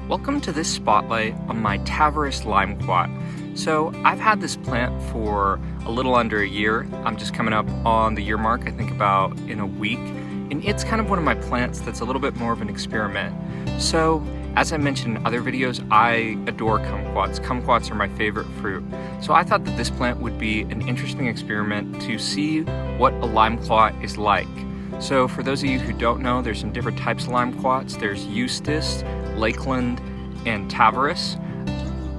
Welcome to this spotlight on my Taveres Limequat. So I've had this plant for a little under a year. I'm just coming up on the year mark, I think about in a week. And it's kind of one of my plants that's a little bit more of an experiment. So as I mentioned in other videos, I adore kumquats. Kumquats are my favorite fruit. So I thought that this plant would be an interesting experiment to see what a limequat is like. So for those of you who don't know, there's some different types of limequats. There's Eustace, Lakeland, and Tavares.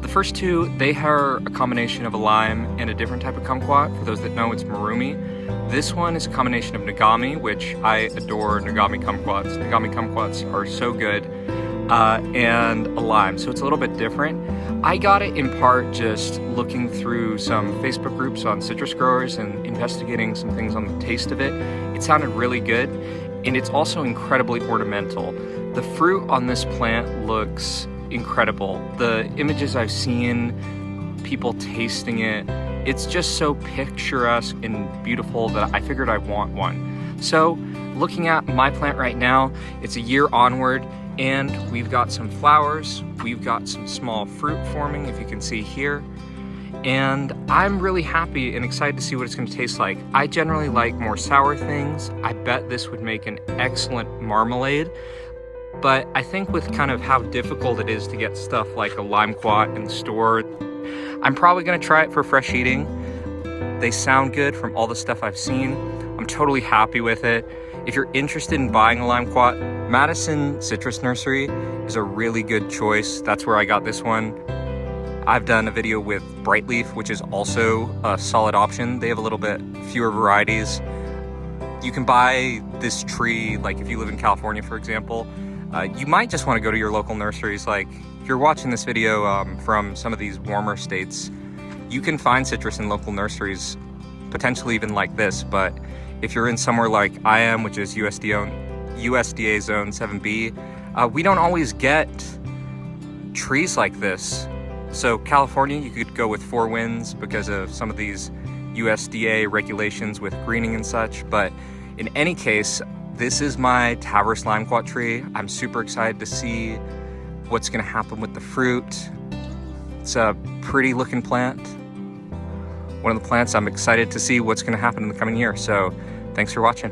The first two, they are a combination of a lime and a different type of kumquat. For those that know, it's marumi. This one is a combination of Nagami, which I adore Nagami kumquats. Nagami kumquats are so good, and a lime, so it's a little bit different. I got it in part just looking through some Facebook groups on citrus growers and investigating some things on the taste of it. It sounded really good, and it's also incredibly ornamental. The fruit on this plant looks incredible. The images I've seen, people tasting it, it's just so picturesque and beautiful that I figured I want one. So looking at my plant right now, it's a year onward, and we've got some flowers, we've got some small fruit forming, if you can see here, and I'm really happy and excited to see what it's going to taste like. I generally like more sour things. I bet this would make an excellent marmalade, but I think with kind of how difficult it is to get stuff like a limequat in the store, I'm probably going to try it for fresh eating. They sound good from all the stuff I've seen. I'm totally happy with it. If you're interested in buying a limequat, Madison Citrus Nursery is a really good choice. That's where I got this one. I've done a video with Brightleaf, which is also a solid option. They have a little bit fewer varieties. You can buy this tree, like if you live in California, for example. You might just want to go to your local nurseries. Like if you're watching this video from some of these warmer states, you can find citrus in local nurseries, potentially even like this. But if you're in somewhere like I am, which is USDA Zone 7B, we don't always get trees like this. So California, you could go with 4 winds because of some of these USDA regulations with greening and such. But in any case, this is my Taveres Limequat tree. I'm super excited to see what's gonna happen with the fruit. It's a pretty looking plant. One of the plants I'm excited to see what's gonna happen in the coming year. So thanks for watching.